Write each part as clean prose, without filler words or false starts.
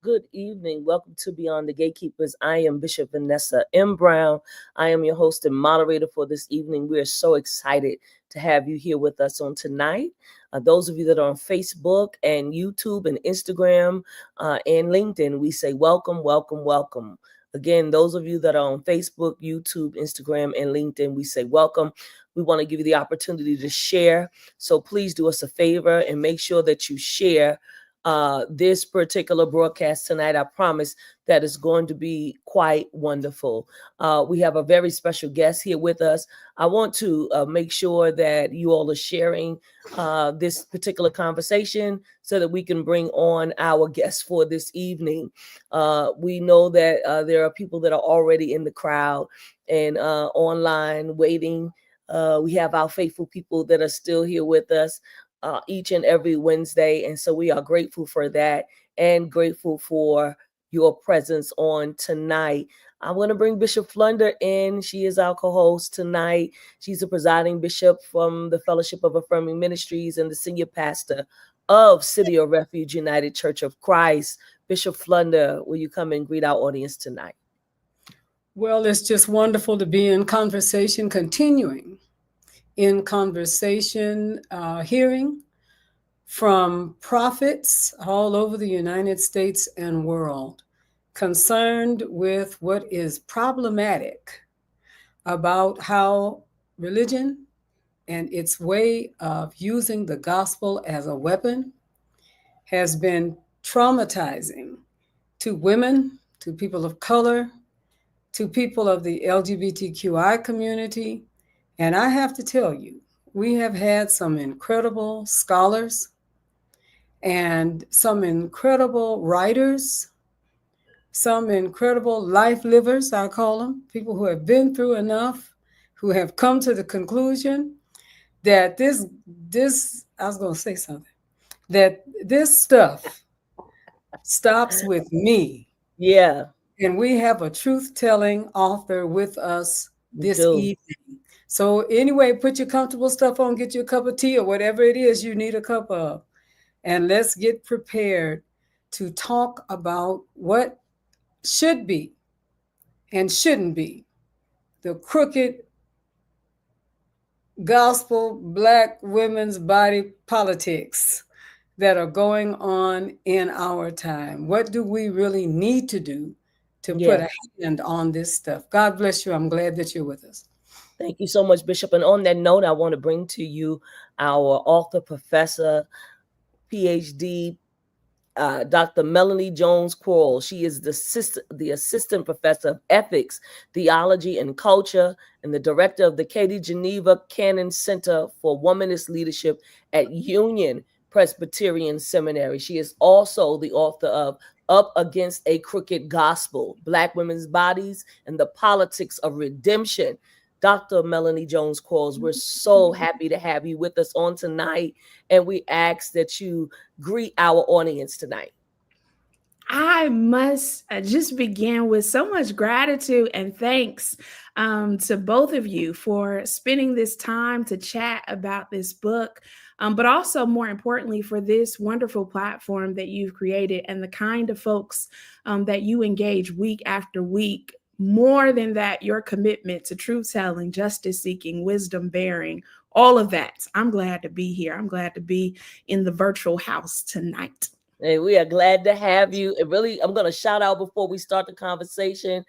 good evening. Welcome to Beyond the Gatekeepers. I am Bishop Vanessa M. Brown. I am your host and moderator for this evening. We are so excited to have you here with us on tonight. Those of you that are on Facebook and YouTube and Instagram and LinkedIn, we say welcome, welcome, welcome. Again, those of you that are on Facebook, YouTube, Instagram, and LinkedIn, we say welcome. We want to give you the opportunity to share. So please do us a favor and make sure that you share this particular broadcast tonight. I promise that is going to be quite wonderful. We have a very special guest here with us. I want to make sure that you all are sharing this particular conversation so that we can bring on our guests for this evening. We know that there are people that are already in the crowd and online waiting. We have our faithful people that are still here with us each and every Wednesday. And so we are grateful for that and grateful for your presence on tonight. I'm going to bring Bishop Flunder in. She is our co-host tonight. She's the presiding bishop from the Fellowship of Affirming Ministries and the senior pastor of City of Refuge United Church of Christ. Bishop Flunder, will you come and greet our audience tonight? Well, it's just wonderful to be in conversation, continuing in conversation, hearing from prophets all over the United States and world concerned with what is problematic about how religion and its way of using the gospel as a weapon has been traumatizing to women, to people of color, to people of the LGBTQI community. And I have to tell you, we have had some incredible scholars and some incredible writers, some incredible life livers, I call them, people who have been through enough, who have come to the conclusion that this, I was going to say something, that this stuff stops with me. Yeah. And we have a truth-telling author with us this evening. So anyway, put your comfortable stuff on, get you a cup of tea or whatever it is you need a cup of. And let's get prepared to talk about what should be and shouldn't be the crooked gospel Black women's body politics that are going on in our time. What do we really need to do to put a hand on this stuff? God bless you. I'm glad that you're with us. Thank you so much, Bishop. And on that note, I want to bring to you our author, professor, PhD, Dr. Melanie Jones Quarles. She is the assistant professor of ethics, theology, and culture, and the director of the Katie Geneva Cannon Center for Womanist Leadership at Union Presbyterian Seminary. She is also the author of Up Against a Crooked Gospel, Black Women's Bodies and the Politics of Redemption. Dr. Melanie Jones Quarles, we're so happy to have you with us on tonight, and we ask that you greet our audience tonight. I must just begin with so much gratitude and thanks to both of you for spending this time to chat about this book, but also more importantly for this wonderful platform that you've created and the kind of folks that you engage week after week. More than that, your commitment to truth telling, justice seeking, wisdom bearing, all of that. I'm glad to be here. I'm glad to be in the virtual house tonight. And we are glad to have you. And really, I'm going to shout out before we start the conversation.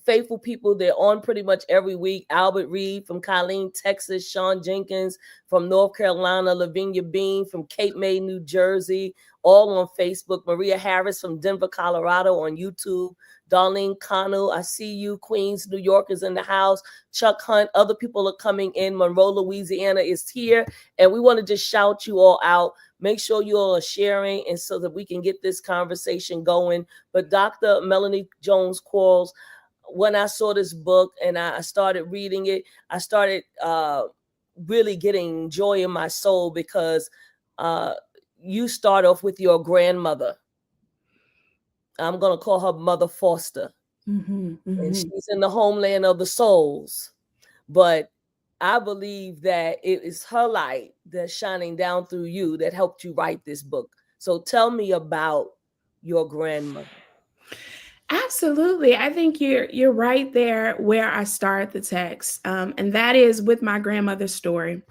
Faithful people, they're on pretty much every week. Albert Reed from Colleen, Texas. Sean Jenkins from North Carolina. Lavinia Bean from Cape May, New Jersey. All on Facebook. Maria Harris from Denver, Colorado on YouTube. Darlene Connell, I see you. Queens, New York is in the house. Chuck Hunt, other people are coming in. Monroe, Louisiana is here. And we want to just shout you all out. Make sure you all are sharing and so that we can get this conversation going. But Dr. Melanie Jones Quarles, when I saw this book and I started reading it, I started really getting joy in my soul because you start off with your grandmother. I'm going to call her Mother Foster. And she's in the homeland of the souls. But I believe that it is her light that's shining down through you that helped you write this book. So tell me about your grandmother? Absolutely. I think you're right there where I start the text, and that is with my grandmother's story.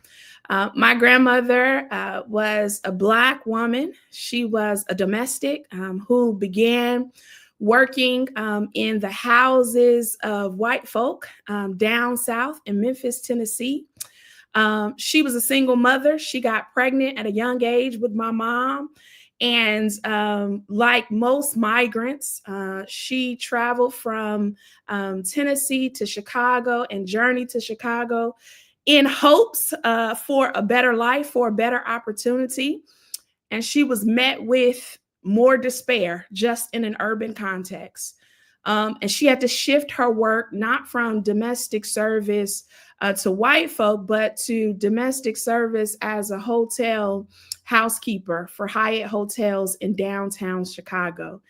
My grandmother was a Black woman. She was a domestic who began working in the houses of white folk down south in Memphis, Tennessee. She was a single mother. She got pregnant at a young age with my mom. And like most migrants, she traveled from Tennessee to Chicago and journeyed to Chicago in hopes for a better life, for a better opportunity. And she was met with more despair just in an urban context. And she had to shift her work not from domestic service to white folk, but to domestic service as a hotel housekeeper for Hyatt hotels in downtown Chicago.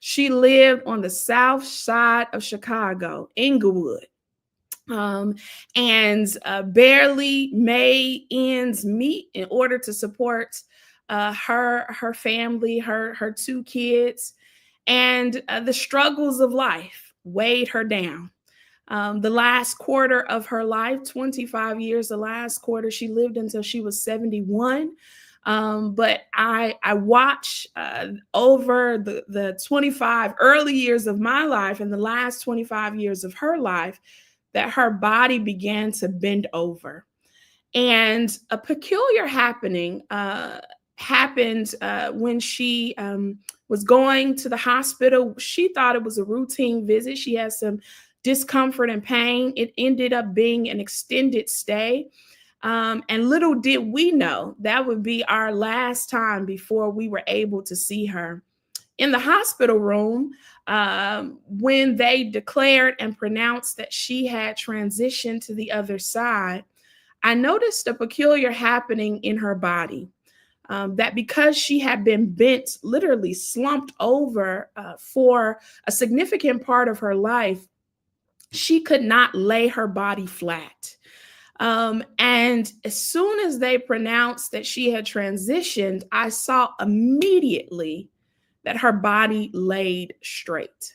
She lived on the south side of Chicago, Inglewood, and barely made ends meet in order to support her family, her two kids, and the struggles of life weighed her down. The last quarter of her life, 25 years, the last quarter she lived until she was 71. But I watch over the 25 early years of my life and the last 25 years of her life that her body began to bend over. And a peculiar happening happened when she was going to the hospital. She thought it was a routine visit. She had some discomfort and pain. It ended up being an extended stay. And little did we know that would be our last time before we were able to see her. In the hospital room, when they declared and pronounced that she had transitioned to the other side, I noticed a peculiar happening in her body. That because she had been bent, literally slumped over for a significant part of her life, she could not lay her body flat. And as soon as they pronounced that she had transitioned, I saw immediately that her body laid straight.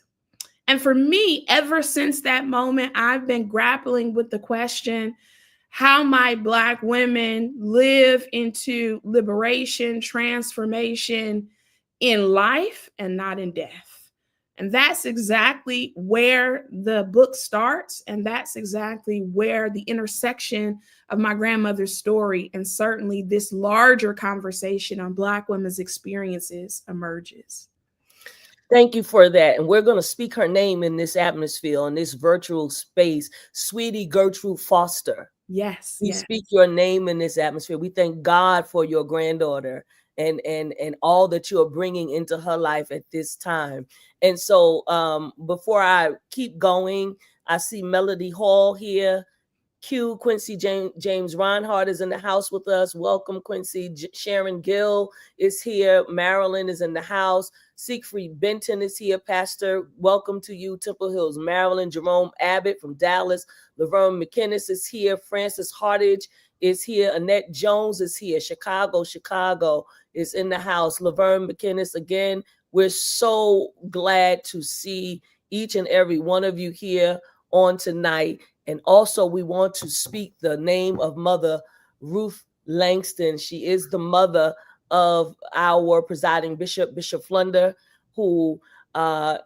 And for me, ever since that moment, I've been grappling with the question, how might Black women live into liberation, transformation in life and not in death? And that's exactly where the book starts. And that's exactly where the intersection of my grandmother's story and certainly this larger conversation on Black women's experiences emerges. Thank you for that. And we're going to speak her name in this atmosphere, in this virtual space. Sweetie Gertrude Foster. Yes. We speak your name in this atmosphere. We thank God for your granddaughter and all that you are bringing into her life at this time. And so before I keep going, I see Melody Hall here. Q, Quincy James Ronhart is in the house with us. Welcome, Quincy. Sharon Gill is here. Marilyn is in the house. Siegfried Benton is here. Pastor, welcome to you. Temple Hills, Maryland. Jerome Abbott from Dallas. Laverne McInnes is here. Francis Hartage is here. Annette Jones is here. Chicago is in the house. Laverne McInnes, again, we're so glad to see each and every one of you here on tonight. And also we want to speak the name of Mother Ruth Langston. She is the mother of our presiding bishop, Bishop Flunder, who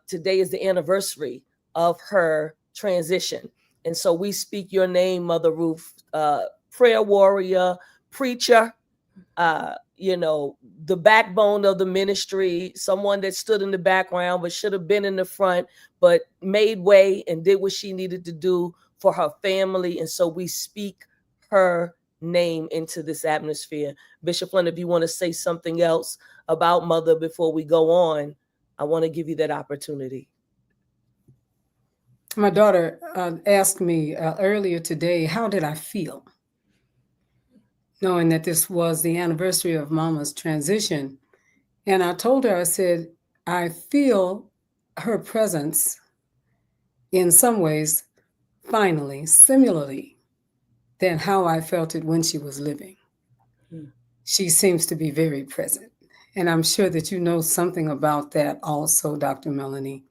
today is the anniversary of her transition. And so we speak your name, Mother Ruth, prayer warrior, preacher, the backbone of the ministry, someone that stood in the background but should have been in the front, but made way and did what she needed to do for her family. And so we speak her name into this atmosphere. Bishop Flunder, if you want to say something else about Mother before we go on, I want to give you that opportunity. My daughter asked me earlier today, how did I feel? Knowing that this was the anniversary of Mama's transition. And I told her, I said, I feel her presence in some ways, finally, similarly, than how I felt it when she was living. She seems to be very present. And I'm sure that you know something about that also, Dr. Melanie.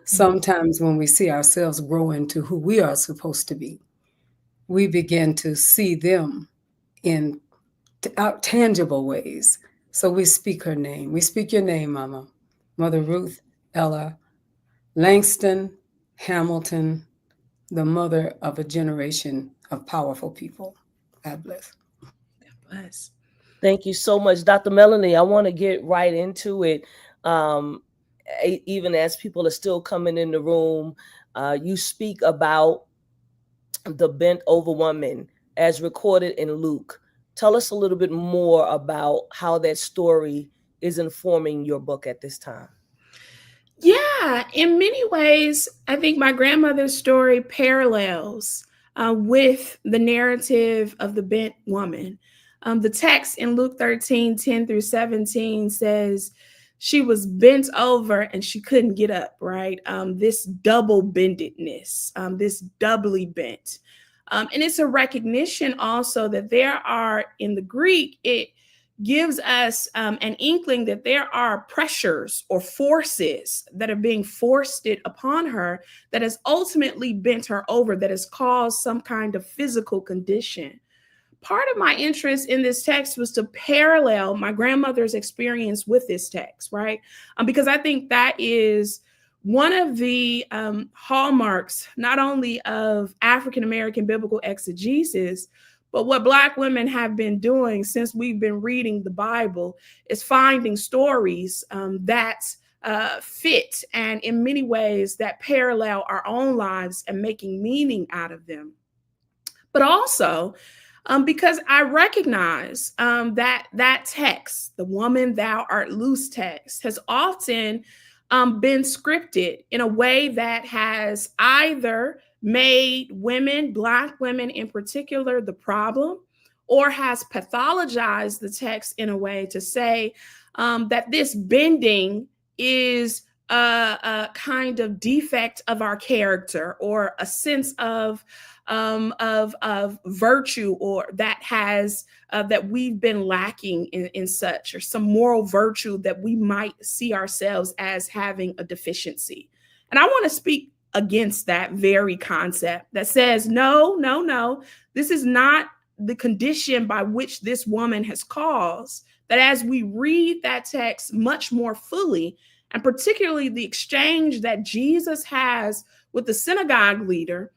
Sometimes when we see ourselves grow into who we are supposed to be, we begin to see them in tangible ways. So we speak her name. We speak your name, Mama. Mother Ruth Ella Langston Hamilton, the mother of a generation of powerful people. God bless. God bless. Thank you so much, Dr. Melanie. I want to get right into it. Even as people are still coming in the room, you speak about the bent over woman as recorded in Luke. Tell us a little bit more about how that story is informing your book at this time. Yeah, in many ways, I think my grandmother's story parallels with the narrative of the bent woman. The text in Luke 13:10-17 says she was bent over and she couldn't get up, right? This double bendedness, this doubly bent. And it's a recognition also that there are, in the Greek, it gives us an inkling that there are pressures or forces that are being foisted upon her that has ultimately bent her over, that has caused some kind of physical condition. Part of my interest in this text was to parallel my grandmother's experience with this text, right? Because I think that is one of the hallmarks, not only of African American biblical exegesis, but what Black women have been doing since we've been reading the Bible is finding stories that fit and in many ways that parallel our own lives and making meaning out of them. But also, because I recognize that text, the woman thou art loose text, has often been scripted in a way that has either made women, Black women in particular, the problem, or has pathologized the text in a way to say that this bending is a kind of defect of our character or a sense of virtue or that has that we've been lacking in such, or some moral virtue that we might see ourselves as having a deficiency. And I want to speak against that very concept that says, no, this is not the condition by which this woman has caused. That as we read that text much more fully, and particularly the exchange that Jesus has with the synagogue leader,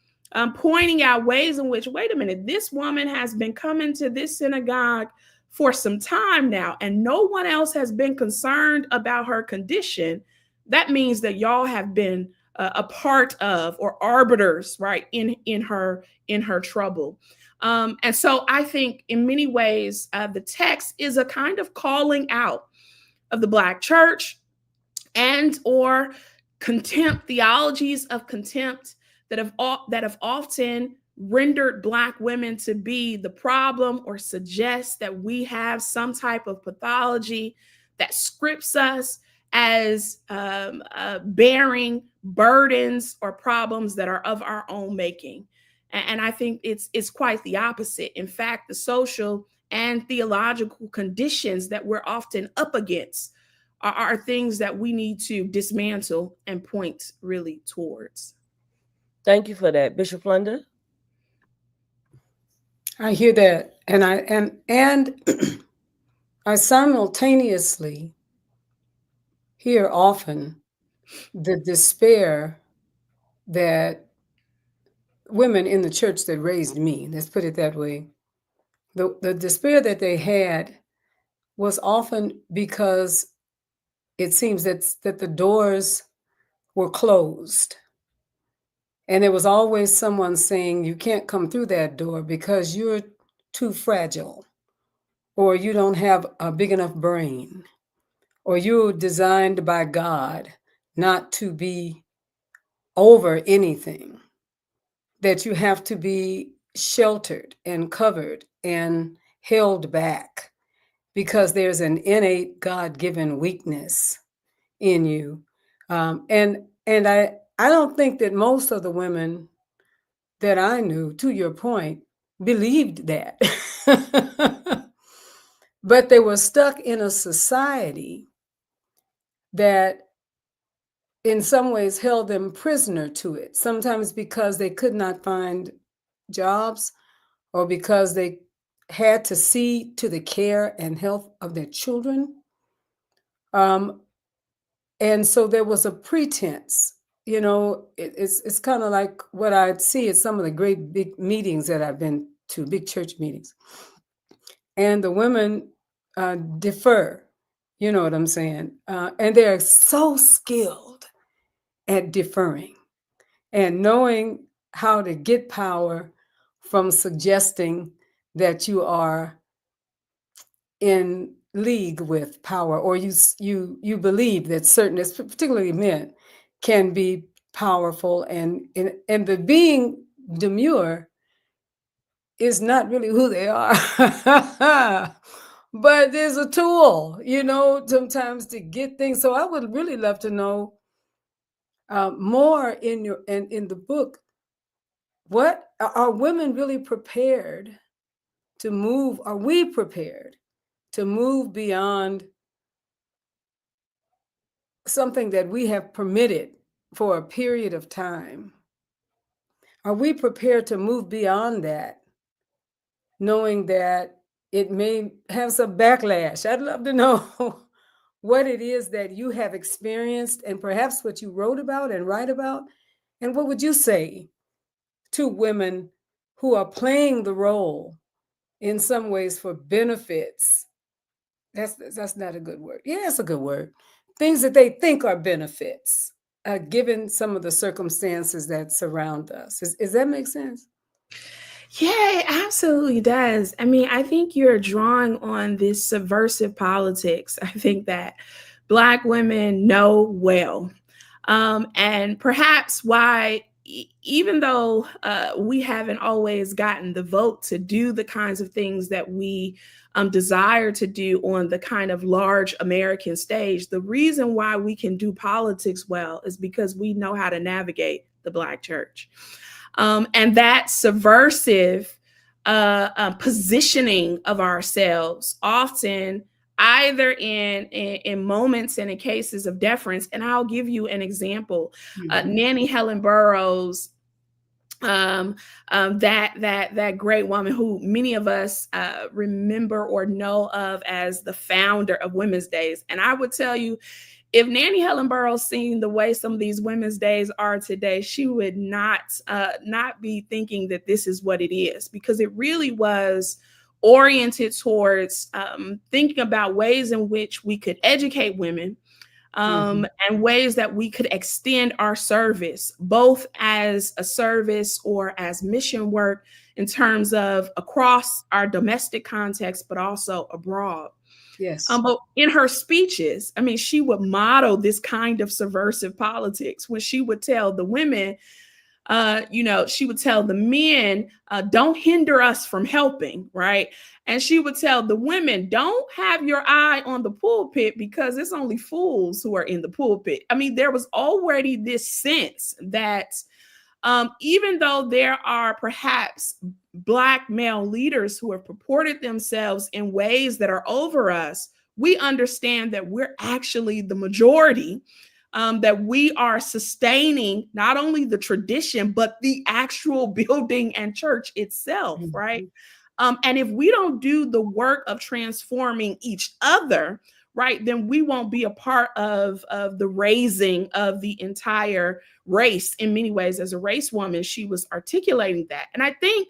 pointing out ways in which, wait a minute, this woman has been coming to this synagogue for some time now, and no one else has been concerned about her condition. That means that y'all have been a part of or arbiters, right, in her trouble. And so I think in many ways, the text is a kind of calling out of the Black church and or contempt, theologies of contempt that have often rendered Black women to be the problem or suggest that we have some type of pathology that scripts us as bearing burdens or problems that are of our own making. And I think it's quite the opposite. In fact, the social and theological conditions that we're often up against are things that we need to dismantle and point really towards. Thank you for that, Bishop Flunder. I hear that, and I simultaneously hear often the despair that women in the church that raised me, let's put it that way, the despair that they had was often because it seems that the doors were closed. And there was always someone saying, you can't come through that door because you're too fragile, or you don't have a big enough brain, or you're designed by God not to be over anything, that you have to be sheltered and covered and held back because there's an innate God-given weakness in you. And I don't think that most of the women that I knew, to your point, believed that. but they were stuck in a society that in some ways held them prisoner to it, sometimes because they could not find jobs or because they had to see to the care and health of their children. And so there was a pretense, it's kind of like what I'd see at some of the great big meetings that I've been to, big church meetings. And the women defer, you know what I'm saying? And they're so skilled at deferring and knowing how to get power from suggesting that you are in league with power, or you believe that certain, particularly men, can be powerful, and the being demure is not really who they are. But there's a tool, sometimes to get things. So I would really love to know more in the book. What are women really prepared to move? Are we prepared to move beyond something that we have permitted for a period of time? Are we prepared to move beyond that, knowing that it may have some backlash? I'd love to know what it is that you have experienced and perhaps what you wrote about and write about. And what would you say to women who are playing the role in some ways for benefits? That's not a good word. Yeah, it's a good word. Things that they think are benefits, given some of the circumstances that surround us. Does that make sense? Yeah, it absolutely does. I mean, I think you're drawing on this subversive politics. I think that Black women know well. And perhaps why, even though we haven't always gotten the vote to do the kinds of things that we desire to do on the kind of large American stage, the reason why we can do politics well is because we know how to navigate the Black church. And that subversive positioning of ourselves often either in moments and in cases of deference. And I'll give you an example. Nanny Helen Burroughs, that great woman who many of us remember or know of as the founder of Women's Days. And I would tell you, if Nanny Helen Burroughs seen the way some of these Women's Days are today, she would not be thinking that this is what it is, because it really was oriented towards thinking about ways in which we could educate women, and ways that we could extend our service, both as a service or as mission work in terms of across our domestic context, but also abroad. Yes. But in her speeches, I mean, she would model this kind of subversive politics when she would tell the women, she would tell the men, don't hinder us from helping, right? And she would tell the women, don't have your eye on the pulpit because it's only fools who are in the pulpit. I mean, there was already this sense that even though there are perhaps Black male leaders who have purported themselves in ways that are over us, we understand that we're actually the majority, that we are sustaining not only the tradition, but the actual building and church itself, right? And if we don't do the work of transforming each other, right, then we won't be a part of the raising of the entire race. In many ways, as a race woman, she was articulating that. And I think,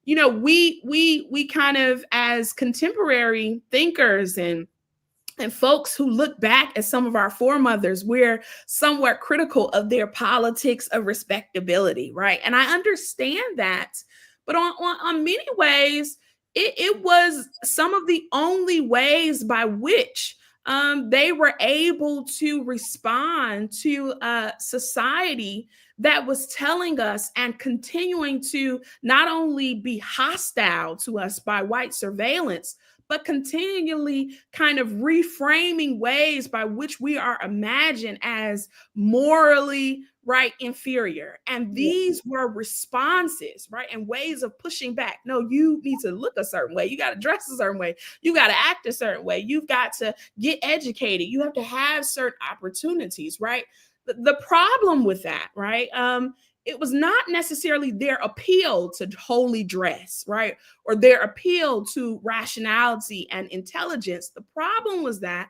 we kind of, as contemporary thinkers and folks who look back at some of our foremothers, we're somewhat critical of their politics of respectability, right? And I understand that. But on many ways, it was some of the only ways by which they were able to respond to society that was telling us and continuing to not only be hostile to us by white surveillance, but continually kind of reframing ways by which we are imagined as morally right inferior. And these were responses, right, and ways of pushing back. No, you need to look a certain way, you got to dress a certain way, you got to act a certain way, you've got to get educated, you have to have certain opportunities, right? The problem with that, right, it was not necessarily their appeal to holy dress, right, or their appeal to rationality and intelligence. The problem was that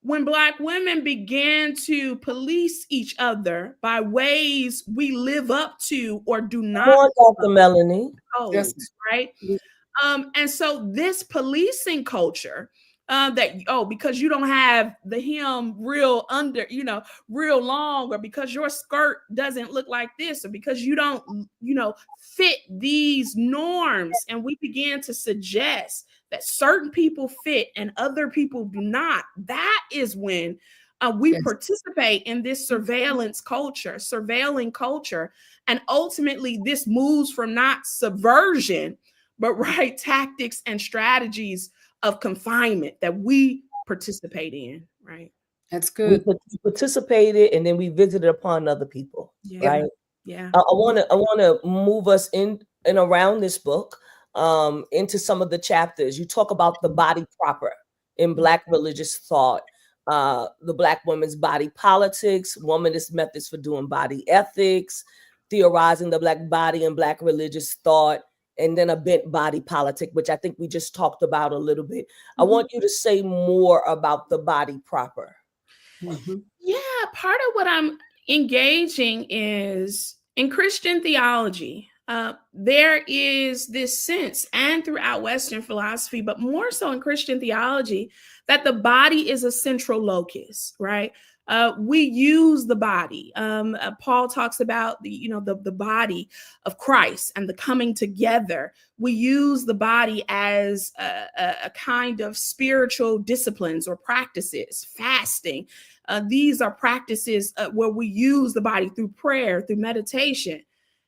when Black women began to police each other by ways we live up to or do not, come on, Dr. Melanie, codes, right? And so this policing culture that, because you don't have the hem real under, real long, or because your skirt doesn't look like this, or because you don't, fit these norms. And we began to suggest that certain people fit and other people do not. That is when we participate in this surveillance culture, surveilling culture. And ultimately, this moves from not subversion, but right tactics and strategies of confinement that we participate in, right? That's good. We participated and then we visited upon other people, right? Yeah. I want to move us in and around this book into some of the chapters. You talk about the body proper in Black religious thought, the Black woman's body politics, womanist methods for doing body ethics, theorizing the Black body and Black religious thought, and then a bent body politic, which I think we just talked about a little bit. I want you to say more about the body proper. Yeah, part of what I'm engaging is in Christian theology. There is this sense, and throughout Western philosophy, but more so in Christian theology, that the body is a central locus, right? We use the body. Paul talks about the body of Christ and the coming together. We use the body as a kind of spiritual disciplines or practices, fasting. These are practices where we use the body through prayer, through meditation.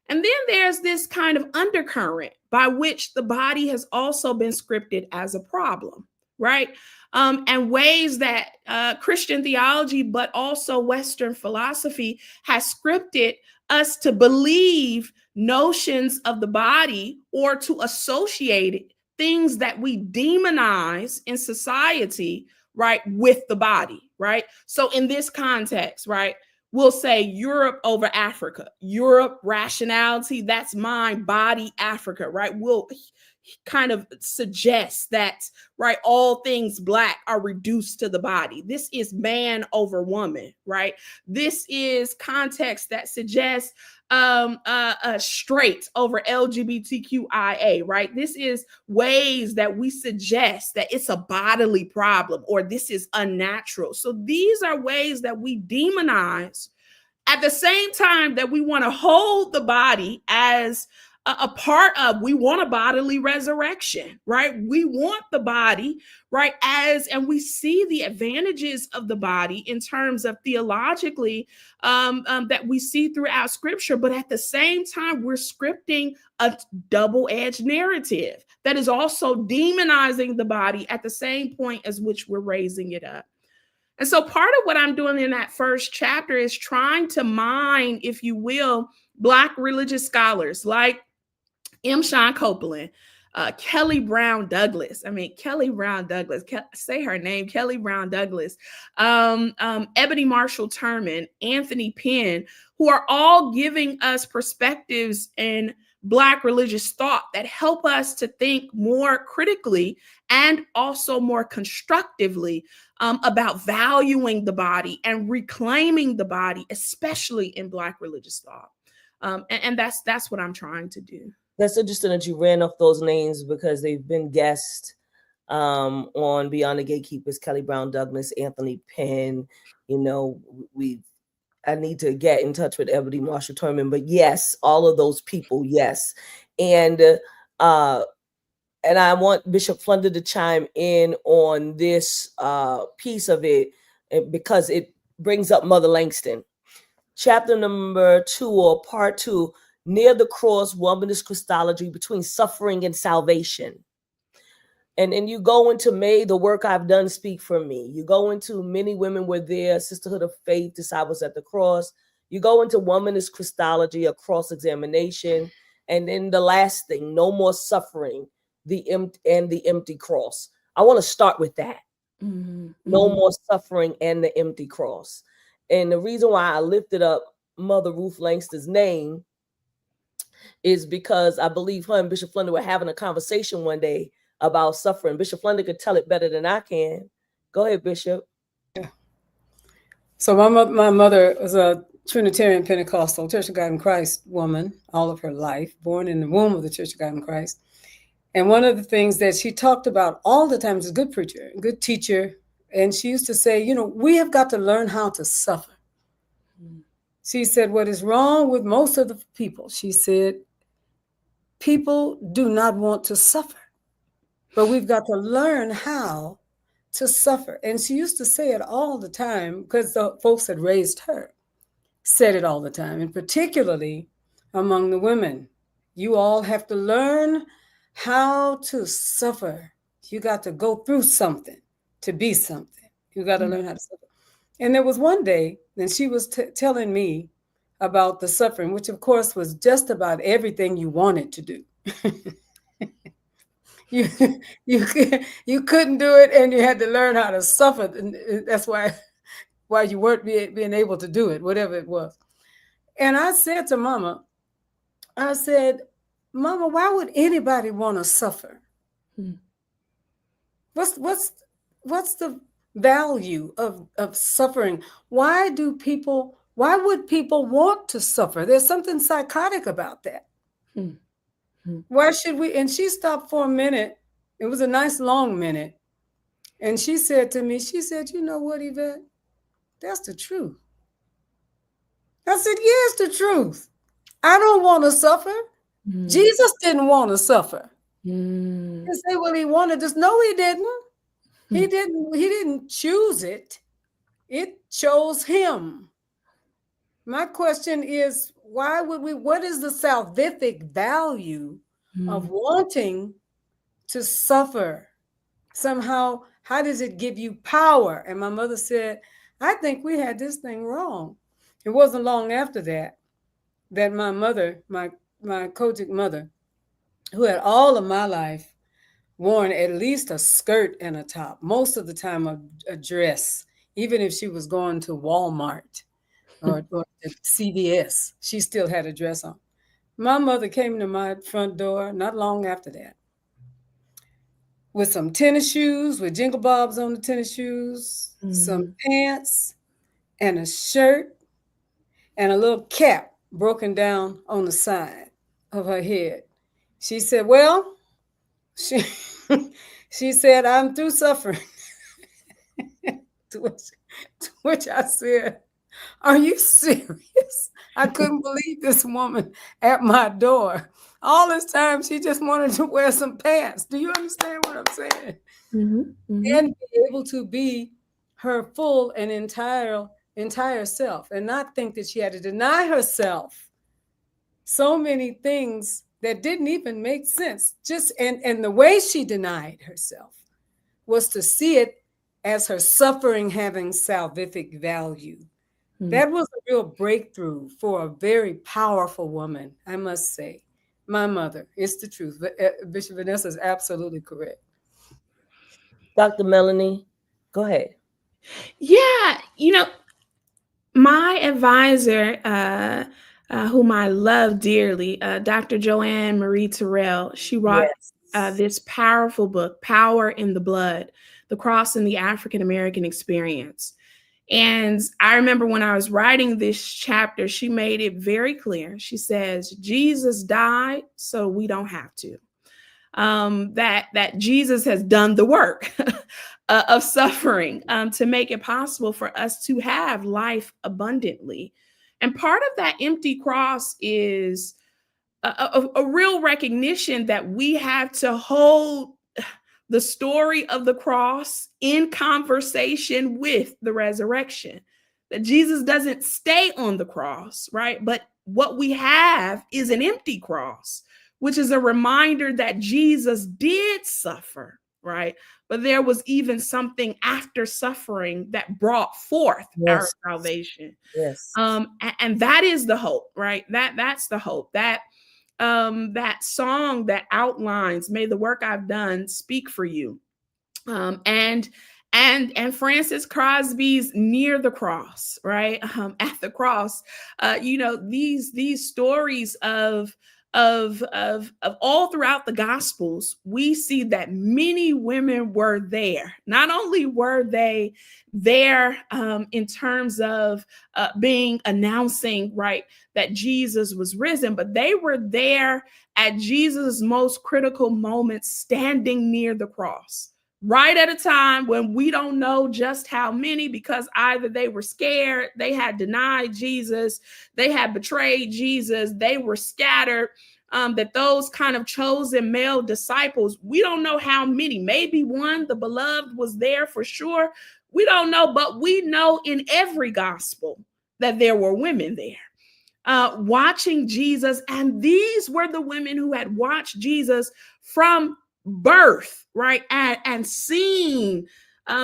And then there's this kind of undercurrent by which the body has also been scripted as a problem, right? And ways that Christian theology, but also Western philosophy, has scripted us to believe notions of the body or to associate things that we demonize in society, right, with the body, right? So in this context, right, we'll say Europe over Africa. Europe, rationality, that's mine, body, Africa, right? We'll kind of suggest that, right, all things Black are reduced to the body. This is man over woman, right? This is context that suggests straight over LGBTQIA, right? This is ways that we suggest that it's a bodily problem or this is unnatural. So these are ways that we demonize at the same time that we want to hold the body as a part of, we want a bodily resurrection, right? We want the body, right? And we see the advantages of the body in terms of theologically that we see throughout scripture. But at the same time, we're scripting a double-edged narrative that is also demonizing the body at the same point as which we're raising it up. And so part of what I'm doing in that first chapter is trying to mine, if you will, Black religious scholars like M. Sean Copeland, Kelly Brown Douglas. Kelly Brown Douglas, say her name, Kelly Brown Douglas, Ebony Marshall Turman, Anthony Penn, who are all giving us perspectives in Black religious thought that help us to think more critically and also more constructively about valuing the body and reclaiming the body, especially in Black religious thought. And that's what I'm trying to do. That's interesting that you ran off those names because they've been guests on Beyond the Gatekeepers, Kelly Brown Douglas, Anthony Penn. I need to get in touch with Ebony Marshall Turman, but yes, all of those people, yes. And I want Bishop Flunder to chime in on this piece of it because it brings up Mother Langston. Chapter number 2 or part 2, Near the Cross, Womanist Christology Between Suffering and Salvation. And you go into May, the work I've done speak for me. You go into Many Women Were There, Sisterhood of Faith, Disciples at the Cross. You go into Woman is Christology, a cross-examination. And then the last thing, No More Suffering, the empty cross. I want to start with that. Mm-hmm. No more suffering and the empty cross. And the reason why I lifted up Mother Ruth Langston's name is because I believe her and Bishop Flunder were having a conversation one day about suffering. Bishop Flunder could tell it better than I can. Go ahead, Bishop. Yeah. So my mother was a Trinitarian Pentecostal Church of God in Christ woman all of her life, born in the womb of the Church of God in Christ. And one of the things that she talked about all the time, is a good preacher, a good teacher. And she used to say, you know, we have got to learn how to suffer. She said, what is wrong with most of the people? She said, people do not want to suffer. But we've got to learn how to suffer. And she used to say it all the time because the folks that raised her said it all the time, and particularly among the women. You all have to learn how to suffer. You got to go through something to be something. You got to learn how to suffer. And there was one day, and she was telling me about the suffering, which of course was just about everything you wanted to do. You couldn't do it, and you had to learn how to suffer. And that's why you weren't being able to do it, whatever it was. And I said to Mama, I said, Mama, why would anybody want to suffer? What's the value of suffering? Why would people want to suffer? There's something psychotic about that. Why should we? And she stopped for a minute. It was a nice long minute. And she said to me, she said, you know what, Yvette? That's the truth. I said, yeah, it's the truth. I don't want to suffer. Jesus didn't want to suffer. You say, well, he wanted this. No, he didn't. He didn't choose it. It chose him. My question is, what is the salvific value of wanting to suffer? Somehow, how does it give you power? And my mother said, I think we had this thing wrong. It wasn't long after that my mother, my Kojic mother, who had all of my life worn at least a skirt and a top, most of the time a dress, even if she was going to Walmart or CVS, she still had a dress on. My mother came to my front door not long after that with some tennis shoes, with jingle bobs on the tennis shoes, some pants and a shirt and a little cap broken down on the side of her head. She said, well, she said, I'm through suffering. to which I said, are you serious? I couldn't believe this woman at my door. All this time, she just wanted to wear some pants. Do you understand what I'm saying? And be able to be her full and entire self, and not think that she had to deny herself so many things that didn't even make sense. And the way she denied herself was to see it as her suffering having salvific value. That was a real breakthrough for a very powerful woman, I must say. My mother, it's the truth. Bishop Vanessa is absolutely correct. Dr. Melanie, go ahead. Yeah, my advisor, whom I love dearly, Dr. Joanne Marie Terrell, she wrote this powerful book, Power in the Blood, The Cross and the African American Experience. And I remember when I was writing this chapter, she made it very clear. She says, Jesus died so we don't have to. That Jesus has done the work of suffering to make it possible for us to have life abundantly. And part of that empty cross is a real recognition that we have to hold the story of the cross in conversation with the resurrection. That Jesus doesn't stay on the cross, right? But what we have is an empty cross, which is a reminder that Jesus did suffer right? But there was even something after suffering that brought forth our Yes. salvation. Yes. And that is the hope, right? That's the hope. That song that outlines, may the work I've done speak for you. And Francis Crosby's Near the Cross, right? At the cross, these stories of all throughout the Gospels, we see that many women were there. Not only were they there in terms of being announcing, right, that Jesus was risen, but they were there at Jesus' most critical moments, standing near the cross, right at a time when we don't know just how many, because either they were scared, they had denied Jesus, they had betrayed Jesus, they were scattered. That those kind of chosen male disciples, we don't know how many, maybe one, the beloved, was there for sure. We don't know, but we know in every gospel that there were women there watching Jesus. And these were the women who had watched Jesus from birth, right? And seen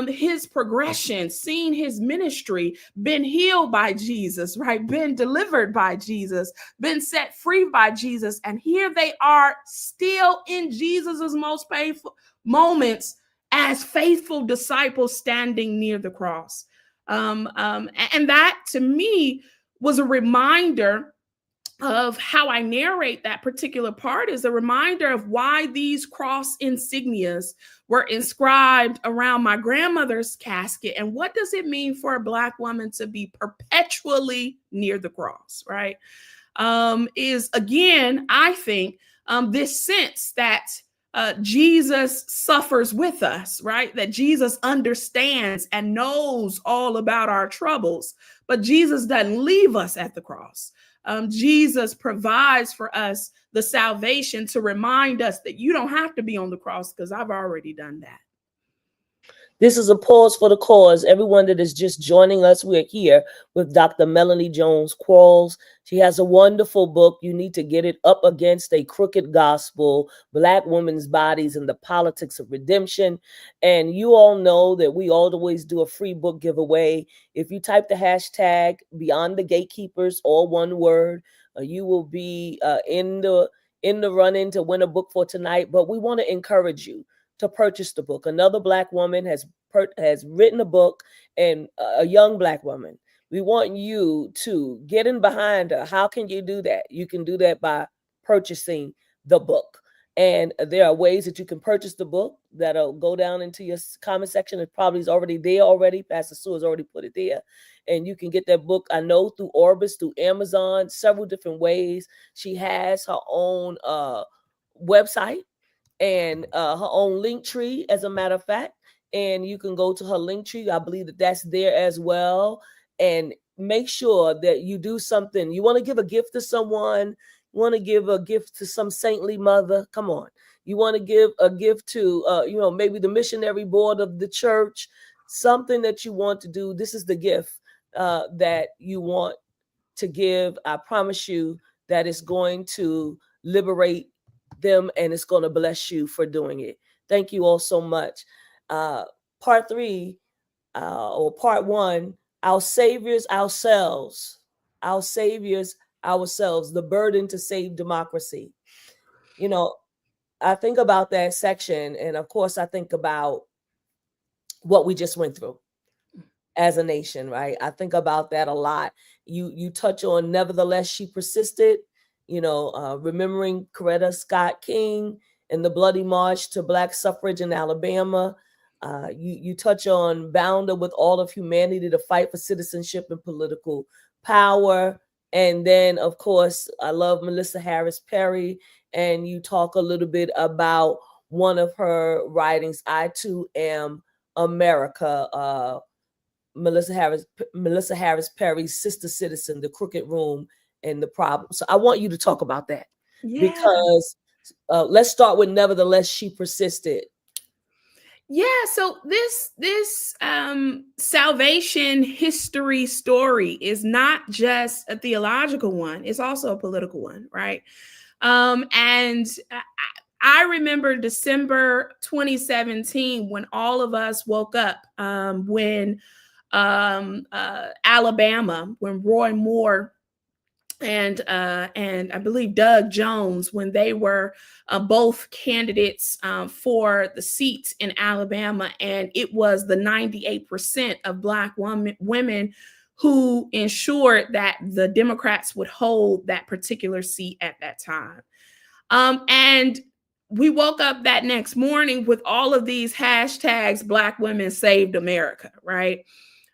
his progression, seen his ministry, been healed by Jesus, right? Been delivered by Jesus, been set free by Jesus. And here they are still in Jesus's most painful moments as faithful disciples standing near the cross. And that to me was a reminder of how I narrate that particular part, is a reminder of why these cross insignias were inscribed around my grandmother's casket. And what does it mean for a Black woman to be perpetually near the cross, right? Is again, I think, this sense that Jesus suffers with us, right? That Jesus understands and knows all about our troubles, but Jesus doesn't leave us at the cross. Jesus provides for us the salvation to remind us that you don't have to be on the cross because I've already done that. This is a pause for the cause. Everyone that is just joining us, we're here with Dr. Melanie Jones Quarles. She has a wonderful book. You need to get it, Up Against a Crooked Gospel, Black Women's Bodies and the Politics of Redemption. And you all know that we always do a free book giveaway. If you type the hashtag Beyond the Gatekeepers, all one word, you will be in the run-in to win a book for tonight. But we want to encourage you to purchase the book. Another Black woman has written a book, and a young Black woman. We want you to get in behind her. How can you do that? You can do that by purchasing the book. And there are ways that you can purchase the book that'll go down into your comment section. It probably is already there already. Pastor Sue has already put it there. And you can get that book, I know, through Orbis, through Amazon, several different ways. She has her own website and her own link tree, as a matter of fact. And you can go to her link tree. I believe that that's there as well. And make sure that you do something. You want to give a gift to someone. You want to give a gift to some saintly mother. Come on. You want to give a gift to, maybe the missionary board of the church. Something that you want to do. This is the gift that you want to give. I promise you that it's going to liberate them, and it's going to bless you for doing it. Thank you all so much. Part 3 or part 1, our saviors ourselves, the burden to save democracy. I think about that section, and of course I think about what we just went through as a nation, right? I think about that a lot. You touch on, nevertheless she persisted. Remembering Coretta Scott King and the bloody march to Black suffrage in Alabama. You touch on bounder with all of humanity to fight for citizenship and political power. And then, of course, I love Melissa Harris Perry. And you talk a little bit about one of her writings, I Too Am America, Melissa Harris Perry's Sister Citizen, The Crooked Room and the Problem. So I want you to talk about that. Yeah. Because let's start with nevertheless she persisted. Yeah, so this salvation history story is not just a theological one; it's also a political one, right? And I remember December 2017 when all of us woke up, when Alabama, when Roy Moore and I believe Doug Jones, when they were both candidates for the seats in Alabama, and it was the 98% of Black women who ensured that the Democrats would hold that particular seat at that time. And we woke up that next morning with all of these hashtags, Black women saved America, right?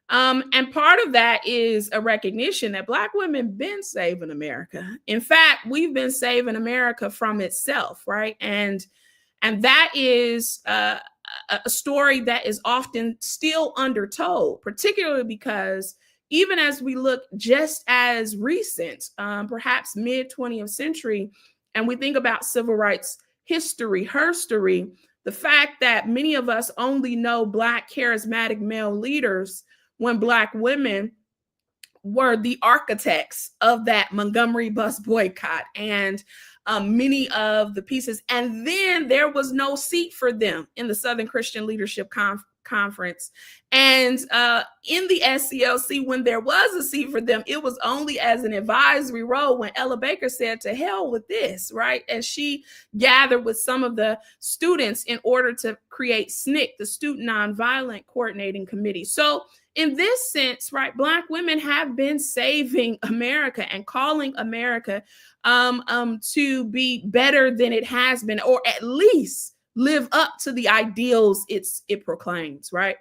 And part of that is a recognition that Black women been saving America. In fact, we've been saving America from itself, right? And that is a story that is often still undertold, particularly because even as we look just as recent, perhaps mid 20th century, and we think about civil rights history, herstory, the fact that many of us only know Black charismatic male leaders when Black women were the architects of that Montgomery bus boycott and many of the pieces. And then there was no seat for them in the Southern Christian Leadership Conference. And in the SCLC, when there was a seat for them, it was only as an advisory role when Ella Baker said, to hell with this, right? And she gathered with some of the students in order to create SNCC, the Student Nonviolent Coordinating Committee. So in this sense, right, Black women have been saving America and calling America to be better than it has been, or at least live up to the ideals it proclaims, right?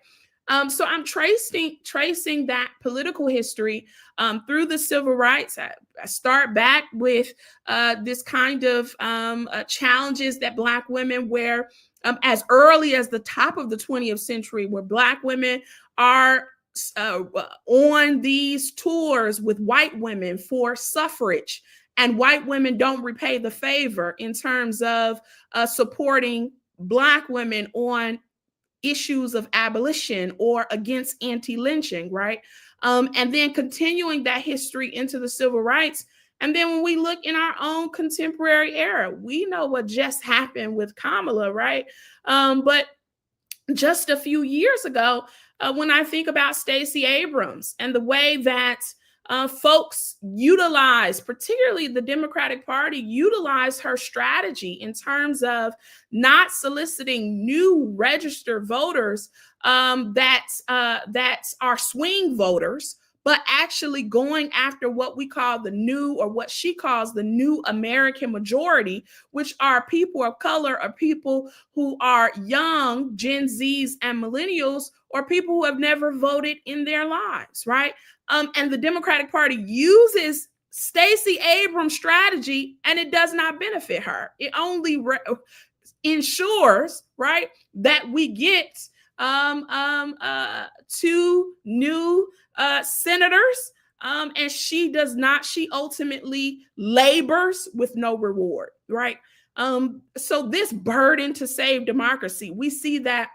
So I'm tracing that political history through the civil rights. I start back with this kind of challenges that Black women wear as early as the top of the 20th century, where Black women are on these tours with white women for suffrage, and white women don't repay the favor in terms of supporting Black women on issues of abolition or against anti-lynching, right? And then continuing that history into the civil rights. And then when we look in our own contemporary era, we know what just happened with Kamala, right? But just a few years ago, when I think about Stacey Abrams and the way that folks utilize, particularly the Democratic Party, utilize her strategy in terms of not soliciting new registered voters that are swing voters, but actually going after what we call the new, or what she calls the new American majority, which are people of color, or people who are young, Gen Zs and millennials, or people who have never voted in their lives, right? And the Democratic Party uses Stacey Abrams' strategy, and it does not benefit her. It only ensures, right, that we get two new senators, and she does not. She ultimately labors with no reward, right? So this burden to save democracy, we see that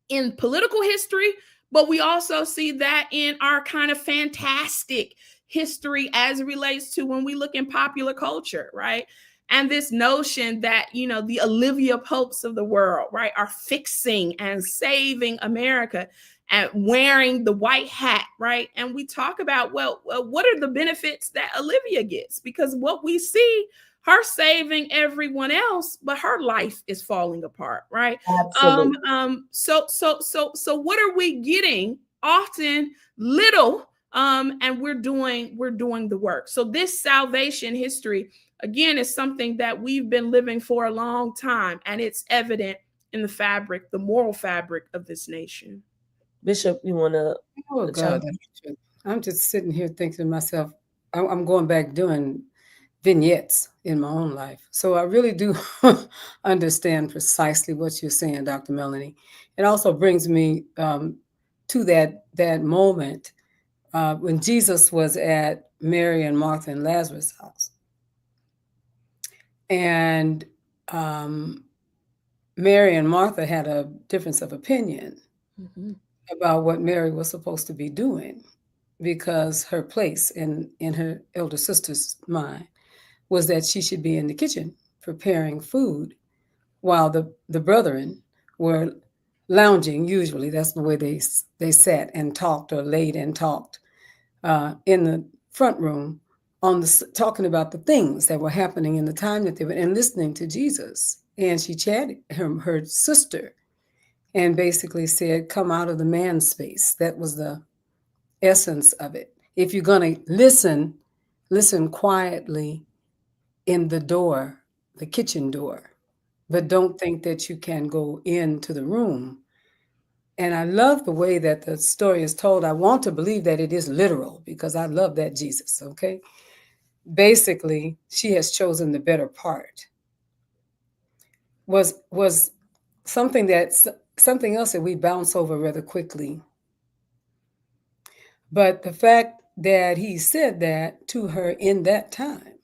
in political history, but we also see that in our kind of fantastic history as it relates to when we look in popular culture, right? And this notion that, you know, the Olivia Popes of the world, right, are fixing and saving America and wearing the white hat, right? And we talk about, well, what are the benefits that Olivia gets? Because what we see, her saving everyone else, but her life is falling apart, right? Absolutely. So what are we getting? Often little, and we're doing the work. So this salvation history, again, is something that we've been living for a long time, and it's evident in the fabric, the moral fabric of this nation. Bishop, you want to? Oh God, I'm just sitting here thinking to myself, I'm going back doing vignettes in my own life. So I really do understand precisely what you're saying, Dr. Melanie. It also brings me to that moment when Jesus was at Mary and Martha and Lazarus' house. And Mary and Martha had a difference of opinion about what Mary was supposed to be doing, because her place in her elder sister's mind was that she should be in the kitchen preparing food while the brethren were lounging. Usually that's the way they sat and talked or laid and talked in the front room talking about the things that were happening in the time that they were and listening to Jesus. And she chatted her sister and basically said, come out of the man space. That was the essence of it. If you're going to listen quietly in the kitchen door, but don't think that you can go into the room. And I love the way that the story is told. I want to believe that it is literal because I love that Jesus, okay? Basically, she has chosen the better part. Was something else that we bounce over rather quickly. But the fact that he said that to her in that time,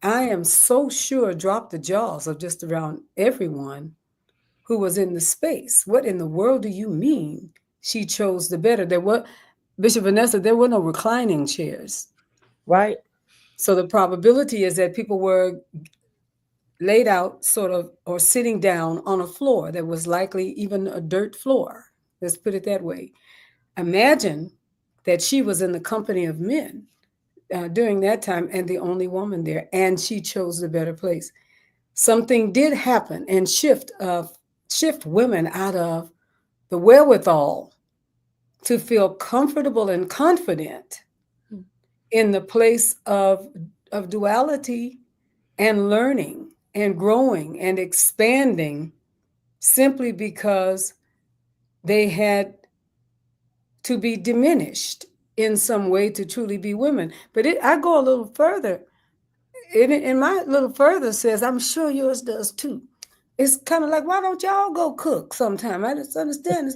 I am so sure dropped the jaws of just around everyone who was in the space. What in the world do you mean she chose the better? Bishop Vanessa, there were no reclining chairs. Right. So the probability is that people were laid out sort of or sitting down on a floor that was likely even a dirt floor. Let's put it that way. Imagine that she was in the company of men during that time and the only woman there, and she chose the better place. Something did happen and shift women out of the wherewithal to feel comfortable and confident in the place of duality and learning and growing and expanding simply because they had to be diminished in some way to truly be women. But I go a little further. In my little further says, I'm sure yours does too. It's kind of like, why don't y'all go cook sometime? I just understand.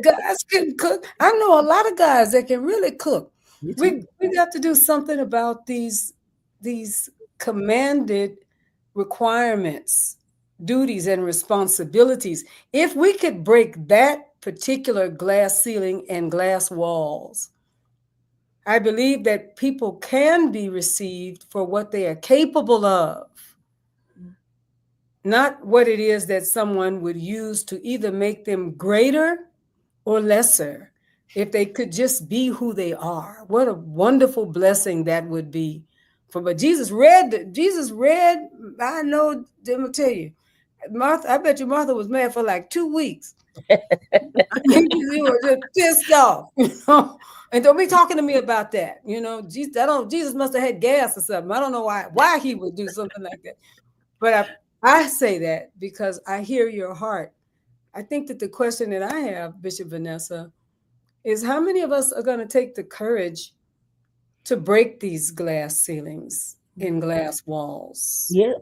Guys can cook. I know a lot of guys that can really cook. We got to do something about these commanded requirements, duties, and responsibilities. If we could break that particular glass ceiling and glass walls, I believe that people can be received for what they are capable of, not what it is that someone would use to either make them greater or lesser. If they could just be who they are, what a wonderful blessing that would be. But Jesus read. I know. I'm gonna tell you, Martha. I bet you Martha was mad for like 2 weeks. You were just pissed off, And don't be talking to me about that. Jesus must have had gas or something. I don't know why he would do something like that. But I say that because I hear your heart. I think that the question that I have, Bishop Vanessa, is how many of us are going to take the courage to break these glass ceilings in glass walls? Yeah,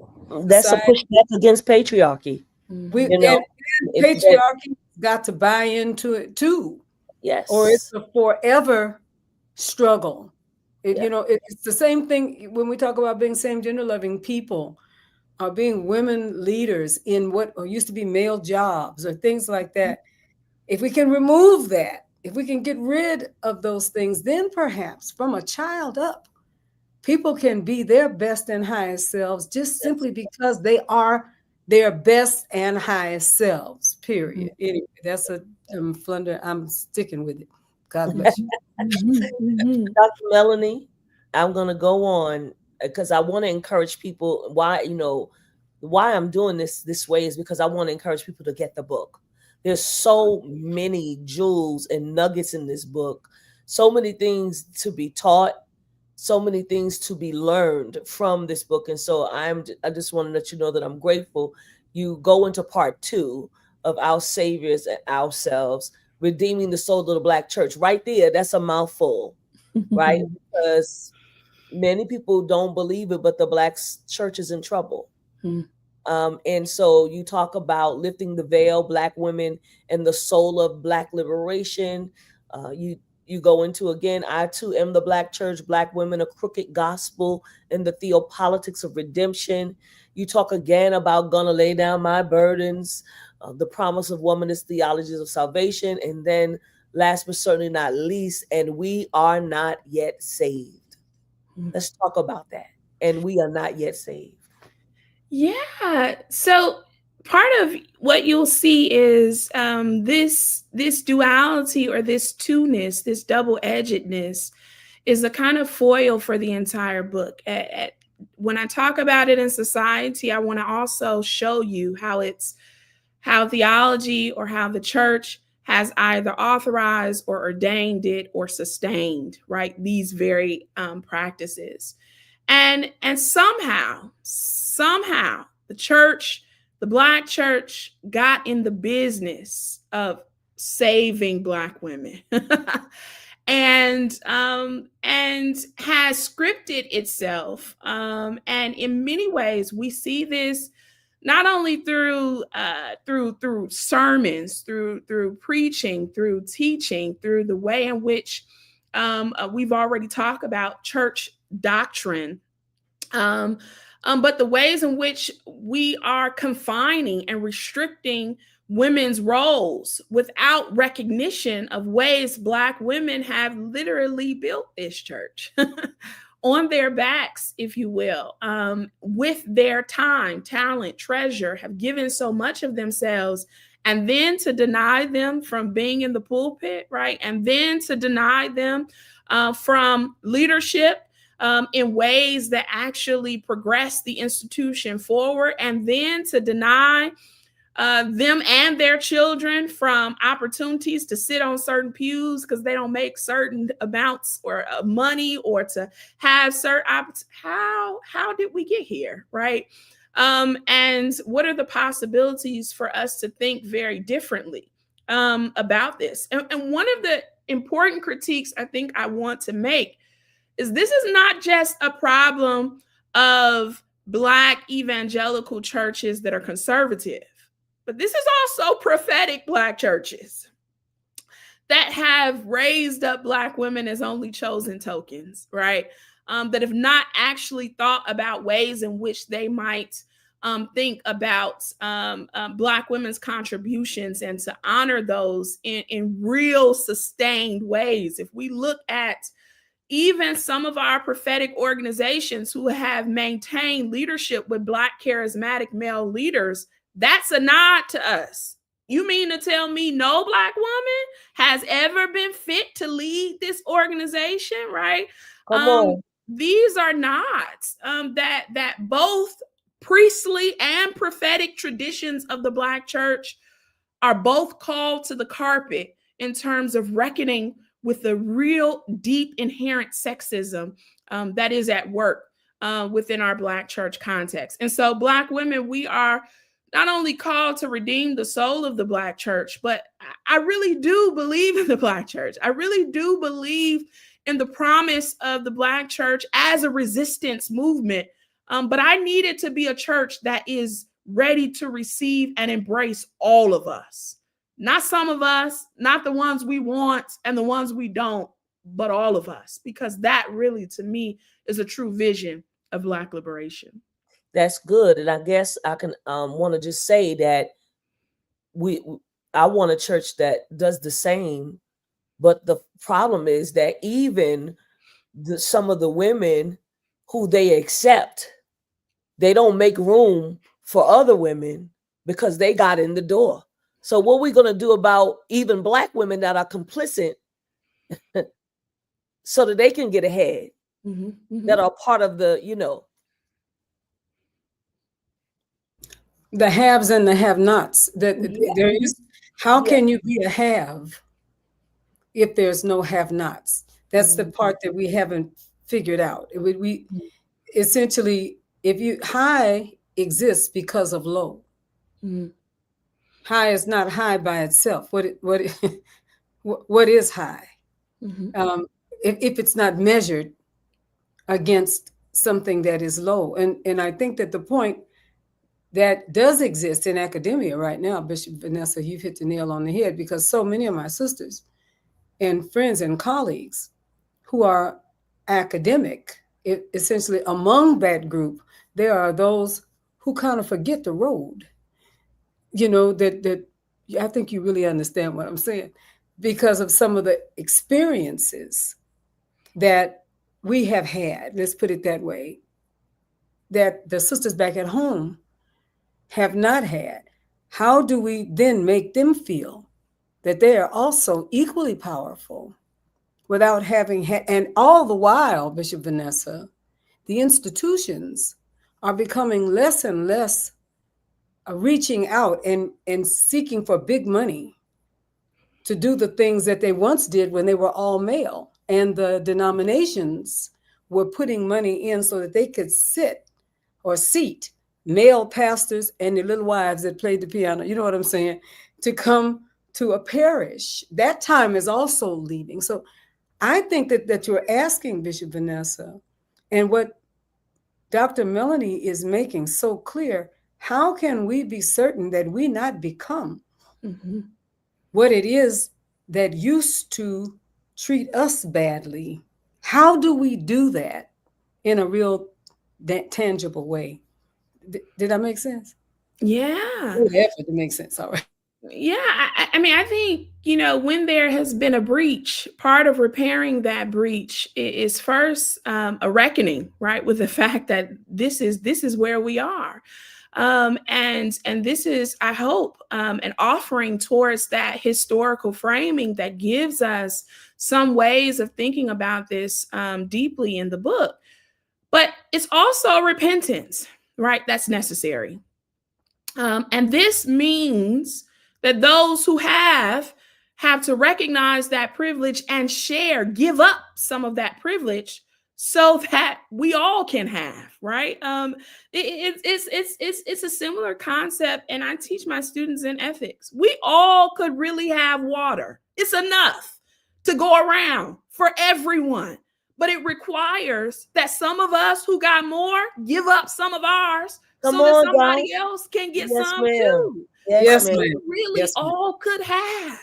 that's a pushback against patriarchy. And patriarchy got to buy into it too. Yes. Or it's a forever struggle. It's the same thing when we talk about being same gender loving people or being women leaders in what used to be male jobs or things like that. If we can remove that, if we can get rid of those things, then perhaps from a child up, people can be their best and highest selves just simply because they are their best and highest selves, period. Anyway, that's a Flunder. I'm sticking with it. God bless you. Dr. Melanie, I'm going to go on because I want to encourage people. Why I'm doing this way is because I want to encourage people to get the book. There's so many jewels and nuggets in this book, so many things to be taught, so many things to be learned from this book. And so I just want to let you know that I'm grateful. You go into part 2 of Our Saviors and Ourselves, Redeeming the Soul of the Black Church. Right there, that's a mouthful, right? Because many people don't believe it, but the Black church is in trouble. And so you talk about lifting the veil, Black women, and the soul of Black liberation. You go into, again, I too am the Black church, Black women, a crooked gospel, and the theopolitics of redemption. You talk again about gonna lay down my burdens, the promise of womanist theologies of salvation. And then last but certainly not least, and we are not yet saved. Let's talk about that. And we are not yet saved. Yeah. So part of what you'll see is this duality, or this two-ness, this double-edgedness, is a kind of foil for the entire book. When I talk about it in society, I want to also show you how theology, or how the church has either authorized or ordained it or sustained, right, these very practices. And somehow the church, the Black church, got in the business of saving Black women. And has scripted itself, and in many ways we see this not only through sermons, through preaching, through teaching, through the way in which we've already talked about church doctrine, but the ways in which we are confining and restricting women's roles without recognition of ways Black women have literally built this church on their backs, if you will, with their time, talent, treasure, have given so much of themselves, and then to deny them from being in the pulpit, right? And then to deny them from leadership in ways that actually progress the institution forward, and then to deny them and their children from opportunities to sit on certain pews because they don't make certain amounts or money, or to have certain how did we get here, right? And what are the possibilities for us to think very differently about this? And one of the important critiques I think I want to make is this is not just a problem of Black evangelical churches that are conservative, but this is also prophetic Black churches that have raised up Black women as only chosen tokens, right? That have not actually thought about ways in which they might think about Black women's contributions and to honor those in real sustained ways. If we look at even some of our prophetic organizations who have maintained leadership with Black charismatic male leaders, that's a nod to us. You mean to tell me no Black woman has ever been fit to lead this organization, right? Come on. These are nods that both priestly and prophetic traditions of the Black church are both called to the carpet in terms of reckoning with the real deep inherent sexism that is at work within our Black church context. And so Black women, we are not only called to redeem the soul of the Black church, but I really do believe in the Black church. I really do believe in the promise of the Black church as a resistance movement. But I need it to be a church that is ready to receive and embrace all of us. Not some of us, not the ones we want and the ones we don't, but all of us, because that really, to me, is a true vision of Black liberation. That's good. And I guess I can want to just say that I want a church that does the same. But the problem is that even some of the women who they accept, they don't make room for other women because they got in the door. So what are we going to do about even Black women that are complicit so that they can get ahead, that are part of the, the haves and the have-nots. There is, how can you be a have if there's no have-nots? That's the part that we haven't figured out. We essentially, if you high exists because of low. High is not high by itself. What is high? If it's not measured against something that is low. And I think that the point that does exist in academia right now, Bishop Vanessa, you've hit the nail on the head, because so many of my sisters and friends and colleagues who are academic, essentially among that group, there are those who kind of forget the road. That I think you really understand what I'm saying, because of some of the experiences that we have had, let's put it that way, that the sisters back at home have not had. how do we then make them feel that they are also equally powerful without having, and all the while, Bishop Vanessa, the institutions are becoming less and less reaching out and seeking for big money to do the things that they once did when they were all male. And the denominations were putting money in so that they could seat male pastors and their little wives that played the piano, you know what I'm saying, to come to a parish. That time is also leaving. So I think that you're asking, Bishop Vanessa, and what Dr. Melanie is making so clear, how can we be certain that we not become what it is that used to treat us badly? How do we do that in a real tangible way? Did that make sense? Yeah. It makes sense. All right. Yeah, I mean, I think, when there has been a breach, part of repairing that breach is first a reckoning, right, with the fact that this is where we are. And this is, I hope, an offering towards that historical framing that gives us some ways of thinking about this deeply in the book. But it's also repentance, right? That's necessary. And this means that those who have to recognize that privilege and give up some of that privilege so that we all can have, right? It's a similar concept, and I teach my students in ethics. We all could really have water. It's enough to go around for everyone, but it requires that some of us who got more give up some of ours so that somebody else can get some too. Yes, we ma'am. really all could have.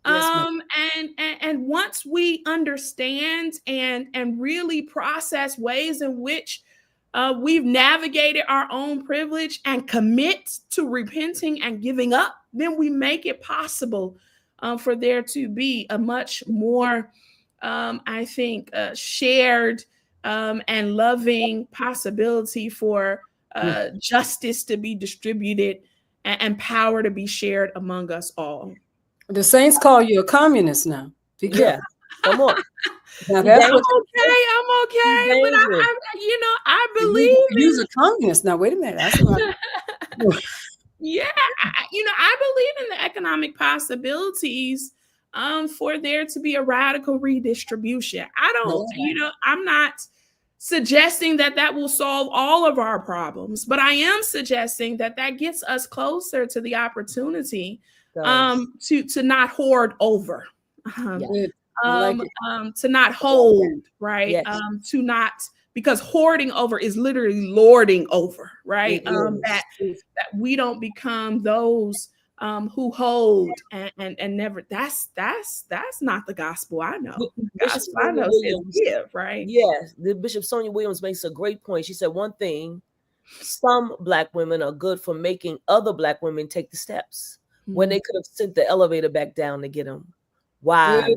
And once we understand and really process ways in which we've navigated our own privilege and commit to repenting and giving up, then we make it possible for there to be a much more, I think, shared and loving possibility for justice to be distributed and power to be shared among us all. The saints call you a communist now. Yeah, come on. I'm okay, but I believe you're a communist now. Wait a minute. That's yeah, I believe in the economic possibilities for there to be a radical redistribution. I don't, I'm not suggesting that will solve all of our problems, but I am suggesting that gets us closer to the opportunity to not hoard over, to not hold, right? Yes. To not, because hoarding over is literally lording over, right? That we don't become those who hold and never. That's not the gospel I know. The gospel I know says give, right? Yes, the Bishop Sonia Williams makes a great point. She said one thing: some Black women are good for making other Black women take the steps when they could have sent the elevator back down to get them. Why?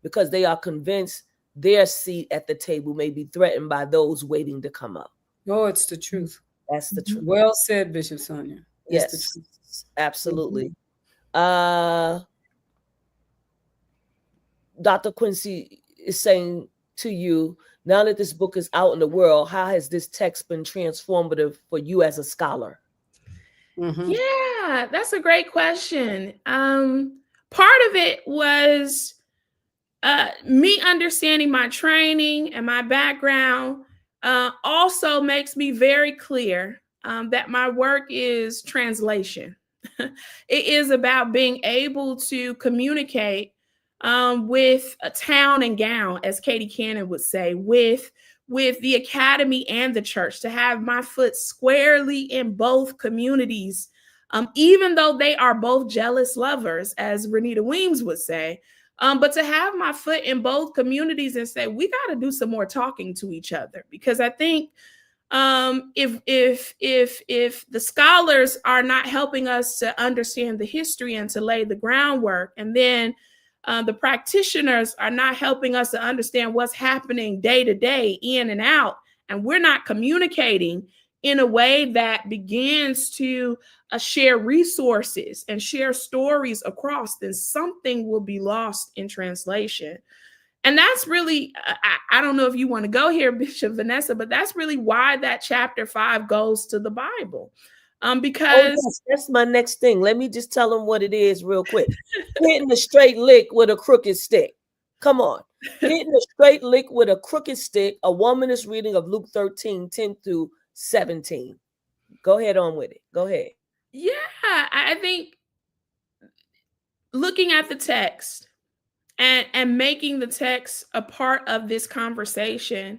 Because they are convinced their seat at the table may be threatened by those waiting to come up. Oh, it's the truth. That's the truth. Well said, Bishop Sonia. Yes, absolutely. Dr. Quincy is saying to you, now that this book is out in the world, how has this text been transformative for you as a scholar? Yeah, that's a great question. Part of it was me understanding my training and my background also makes me very clear that my work is translation. It is about being able to communicate with a town and gown, as Katie Cannon would say, with the academy and the church, to have my foot squarely in both communities, even though they are both jealous lovers, as Renita Weems would say. But to have my foot in both communities and say, we got to do some more talking to each other, because I think if the scholars are not helping us to understand the history and to lay the groundwork, and then the practitioners are not helping us to understand what's happening day to day, in and out, and we're not communicating in a way that begins to share resources and share stories across, then something will be lost in translation. And that's really, I don't know if you want to go here, Bishop Vanessa, but that's really why that chapter 5 goes to the Bible. Because that's my next thing. Let me just tell them what it is real quick. Hitting a straight lick with a crooked stick. Come on. Hitting a straight lick with a crooked stick. A womanist reading of Luke 13, 10 through 17. Go ahead on with it. Go ahead. Yeah, I think looking at the text and making the text a part of this conversation,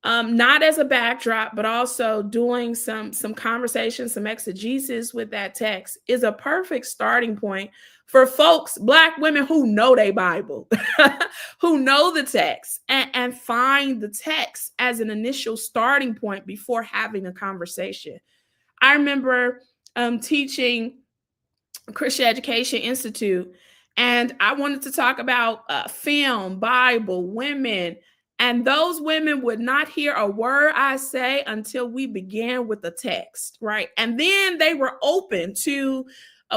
not as a backdrop, but also doing some conversation, some exegesis with that text is a perfect starting point for folks, Black women who know their Bible, who know the text, and find the text as an initial starting point before having a conversation. I remember teaching Christian Education Institute, and I wanted to talk about film, Bible, women, and those women would not hear a word I say until we began with the text, right? And then they were open to,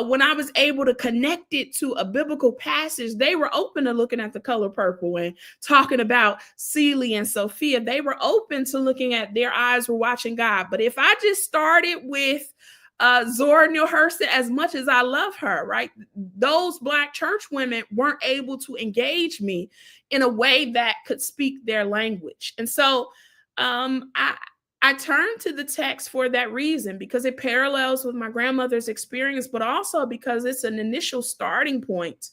when I was able to connect it to a biblical passage, they were open to looking at the color purple and talking about Celie and Sophia. They were open to looking at their eyes were watching God. But if I just started with Zora Neale Hurston, as much as I love her, right? Those Black church women weren't able to engage me in a way that could speak their language. And so I turned to the text for that reason, because it parallels with my grandmother's experience, but also because it's an initial starting point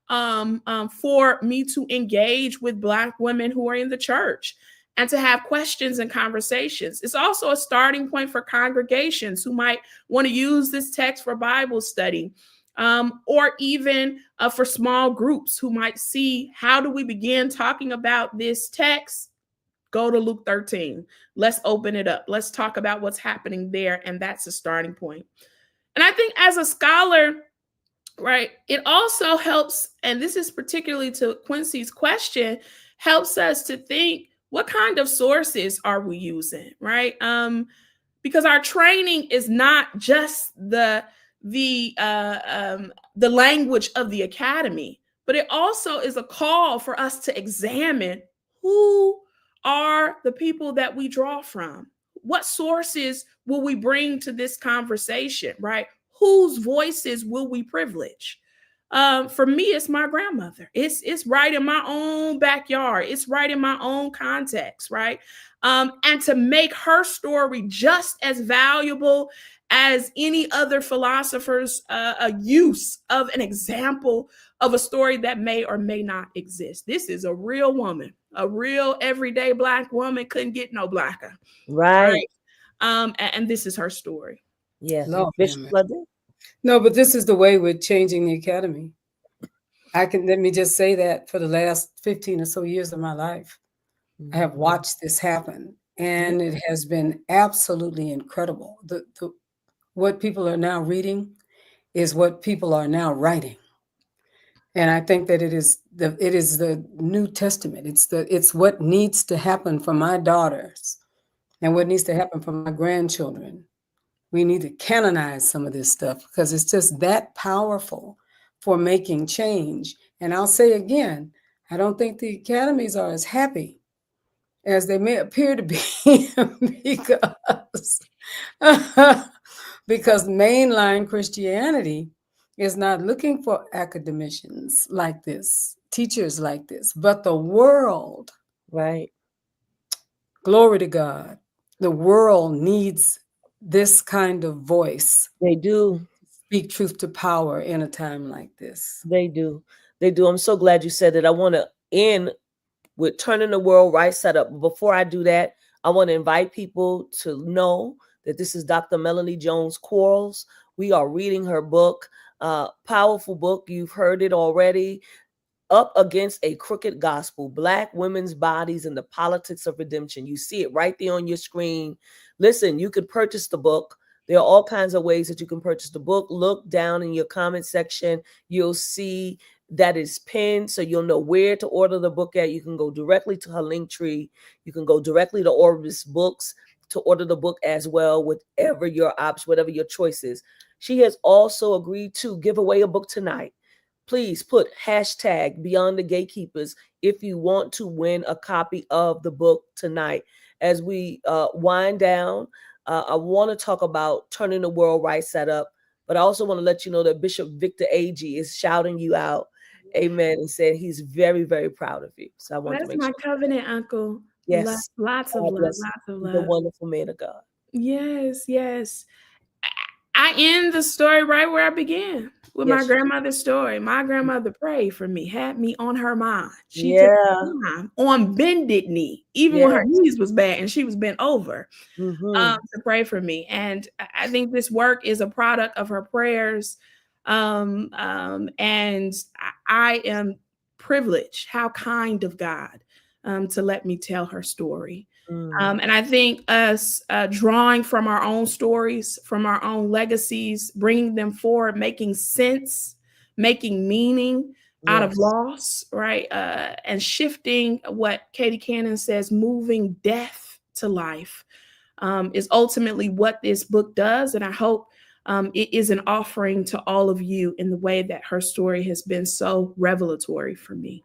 for me to engage with Black women who are in the church and to have questions and conversations. It's also a starting point for congregations who might want to use this text for Bible study, or even for small groups who might see, how do we begin talking about this text? Go to Luke 13. Let's open it up. Let's talk about what's happening there. And that's a starting point. And I think as a scholar, right, it also helps, and this is particularly to Quincy's question, helps us to think, what kind of sources are we using, right? Because our training is not just the language of the academy, but it also is a call for us to examine who are the people that we draw from. What sources will we bring to this conversation, right? Whose voices will we privilege? For me, it's my grandmother. It's right in my own backyard. It's right in my own context, right? And to make her story just as valuable as any other philosopher's use of an example of a story that may or may not exist. This is a real woman, a real everyday Black woman, couldn't get no Blacker. Right. And this is her story. Yes. Bishop Flunder? No, but this is the way we're changing the academy. Let me just say that for the last 15 or so years of my life, I have watched this happen, and it has been absolutely incredible. What people are now reading is what people are now writing. And I think that it is the New Testament. It's what needs to happen for my daughters and what needs to happen for my grandchildren. We need to canonize some of this stuff because it's just that powerful for making change. And I'll say again, I don't think the academies are as happy as they may appear to be because mainline Christianity is not looking for academicians like this, teachers like this, but the world. Right. Glory to God. The world needs this kind of voice. They do. Speak truth to power in a time like this. They do. They do. I'm so glad you said it. I want to end with turning the world right side up. Before I do that, I want to invite people to know that this is Dr. Melanie Jones Quarles. We are reading her book, powerful book. You've heard it already. Up Against a Crooked Gospel, Black Women's Bodies and the Politics of Redemption. You see it right there on your screen. Listen, you could purchase the book. There are all kinds of ways that you can purchase the book. Look down in your comment section. You'll see that is pinned, so you'll know where to order the book at. You can go directly to her link tree. You can go directly to Orbis Books. to order the book as well, whatever your option, whatever your choice is. She has also agreed to give away a book tonight. Please put hashtag Beyond the Gatekeepers if you want to win a copy of the book tonight. As we wind down, I want to talk about turning the world right side up, but I also want to let you know that Bishop Victor A is shouting you out, amen, and said he's very, very proud of you. So I want to That's make my sure. covenant uncle. Yes, Lots of God love, bless him. lots of He's a love. wonderful man of God. Yes, yes. I end the story right where I began, with my Yes. grandmother's story. My grandmother prayed for me, had me on her mind. She took Yeah. time on bended knee, even when her Yes. knees was bad and she was bent over, Mhm. to pray for me. And I think this work is a product of her prayers. And I am privileged, how kind of God, to let me tell her story. And I think us drawing from our own stories, from our own legacies, bringing them forward, making sense, making meaning out of Yes. loss, right? And shifting what Katie Cannon says, moving death to life, is ultimately what this book does. And I hope it is an offering to all of you in the way that her story has been so revelatory for me.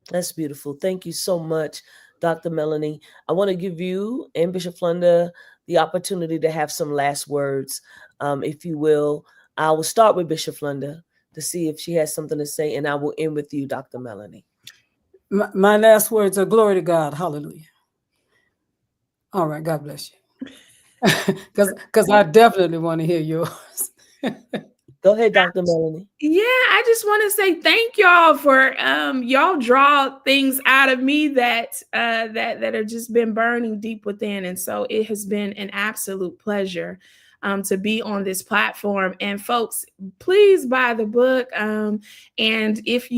That's beautiful. Thank you so much, Dr. Melanie. I want to give you and Bishop Flunder the opportunity to have some last words, if you will. I will start with Bishop Flunder to see if she has something to say, and I will end with you, Dr. Melanie. My last words are glory to God. Hallelujah. All right. God bless you. Because I definitely want to hear yours. Go ahead, Dr. Melanie. Yeah, I just want to say thank y'all for y'all draw things out of me that that have just been burning deep within, and so it has been an absolute pleasure to be on this platform. And folks, please buy the book. And even if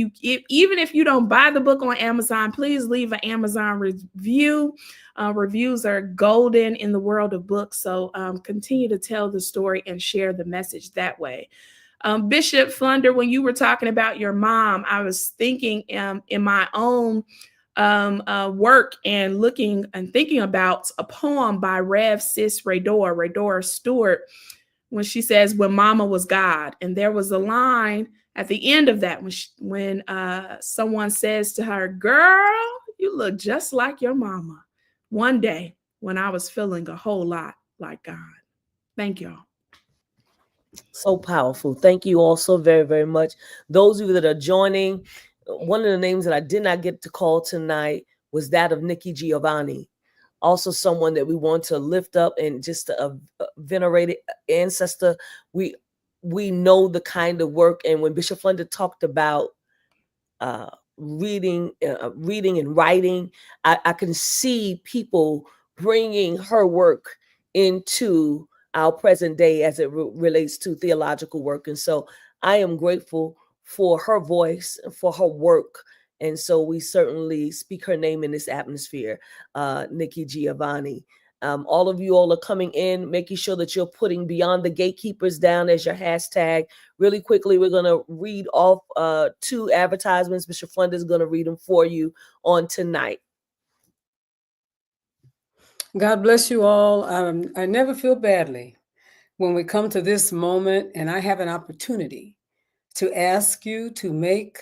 you don't buy the book on Amazon, please leave an Amazon review. Reviews are golden in the world of books, so continue to tell the story and share the message that way. Bishop Flunder, when you were talking about your mom, I was thinking in my own work and looking and thinking about a poem by Rev Sis Radora Stewart, when she says, "When Mama was God." And there was a line at the end of that when someone says to her, "Girl, you look just like your mama." One day when I was feeling a whole lot like God. Thank y'all. So powerful. Thank you all so very, very much. Those of you that are joining, one of the names that I did not get to call tonight was that of Nikki Giovanni. Also someone that we want to lift up and just a venerated ancestor. We know the kind of work, and when Bishop Flunder talked about reading and writing, I can see people bringing her work into our present day as it relates to theological work. And so I am grateful for her voice, for her work. And so we certainly speak her name in this atmosphere, Nikki Giovanni. All of you all are coming in, making sure that you're putting Beyond the Gatekeepers down as your hashtag. Really quickly, we're going to read off 2 advertisements. Bishop Flunder is going to read them for you on tonight. God bless you all. I never feel badly when we come to this moment and I have an opportunity to ask you to make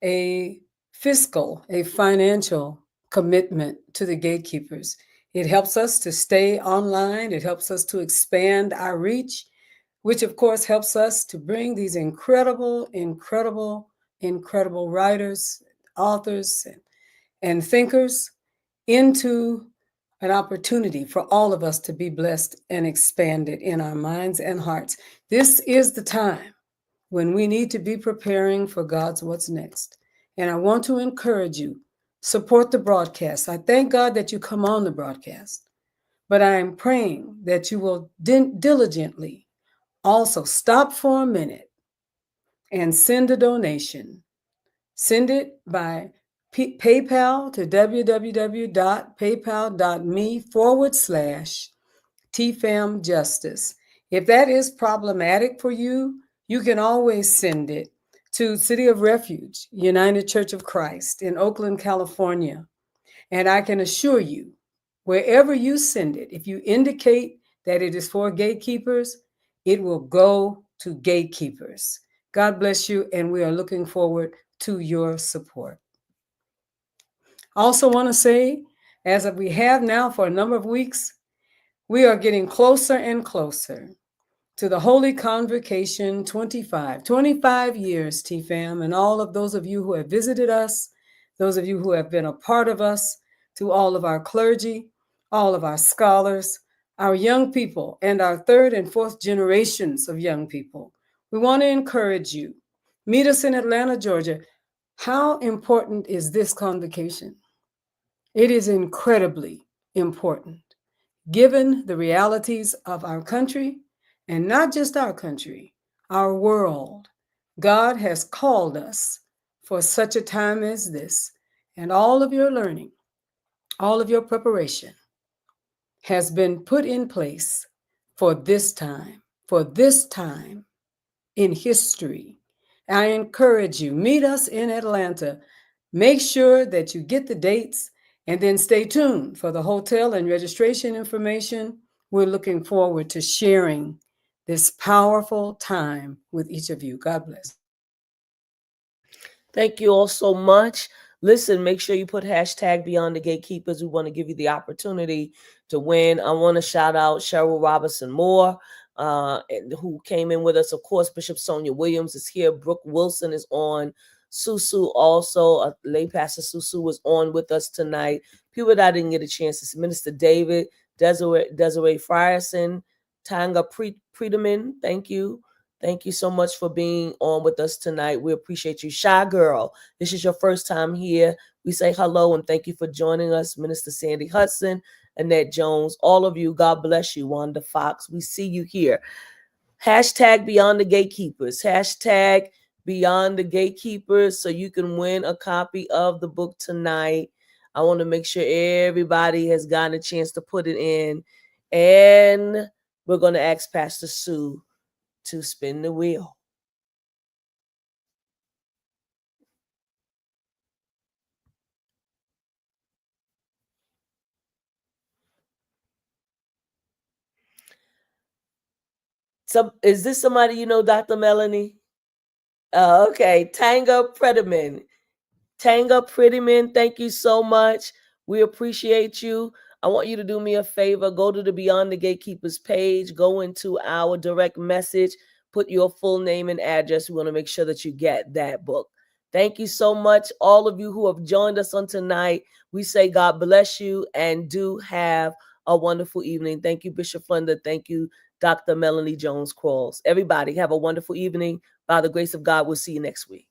a financial commitment to the Gatekeepers. It helps us to stay online. It helps us to expand our reach, which of course helps us to bring these incredible writers, authors, and thinkers into an opportunity for all of us to be blessed and expanded in our minds and hearts. This is the time when we need to be preparing for God's what's next. And I want to encourage you, support the broadcast. I thank God that you come on the broadcast, but I am praying that you will diligently also stop for a minute and send a donation. Send it by PayPal to www.paypal.me/TFAMJustice. If that is problematic for you, you can always send it to City of Refuge, United Church of Christ in Oakland, California. And I can assure you Wherever you send it, if you indicate that it is for Gatekeepers, it will go to Gatekeepers. God bless you, and we are looking forward to your support. I also want to say, as we have now for a number of weeks, we are getting closer and closer to the Holy Convocation 25 years, TFAM, and all of those of you who have visited us, those of you who have been a part of us, to all of our clergy, all of our scholars, our young people, and our third and fourth generations of young people. We want to encourage you. Meet us in Atlanta, Georgia. How important is this convocation? It is incredibly important, given the realities of our country, and not just our country, our world. God has called us for such a time as this, and all of your learning, all of your preparation has been put in place for this time in history. I encourage you, meet us in Atlanta. Make sure that you get the dates, and then stay tuned for the hotel and registration information. We're looking forward to sharing this powerful time with each of you. God bless. Thank you all so much. Listen, make sure you put hashtag Beyond the Gatekeepers. We want to give you the opportunity to win. I want to shout out Cheryl Robinson Moore, who came in with us. Of course, Bishop Sonia Williams is here. Brooke Wilson is on. Susu also, lay pastor Susu was on with us tonight. People that I didn't get a chance to see: Minister David, Desiree Frierson, Tanga Priedeman. Thank you. Thank you so much for being on with us tonight. We appreciate you. Shy Girl, this is your first time here. We say hello and thank you for joining us. Minister Sandy Hudson, Annette Jones, all of you, God bless you. Wanda Fox, we see you here. Hashtag Beyond the Gatekeepers. Hashtag Beyond the Gatekeepers, so you can win a copy of the book tonight. I want to make sure everybody has gotten a chance to put it in. And we're going to ask Pastor Sue to spin the wheel. So, is this somebody you know, Dr. Melanie? Okay, Tanga Pretiman. Tanga Prettyman, thank you so much. We appreciate you. I want you to do me a favor. Go to the Beyond the Gatekeepers page. Go into our direct message. Put your full name and address. We want to make sure that you get that book. Thank you so much, all of you who have joined us on tonight. We say God bless you and do have a wonderful evening. Thank you, Bishop Flunder. Thank you, Dr. Melanie Jones Quarles. Everybody, have a wonderful evening. By the grace of God, we'll see you next week.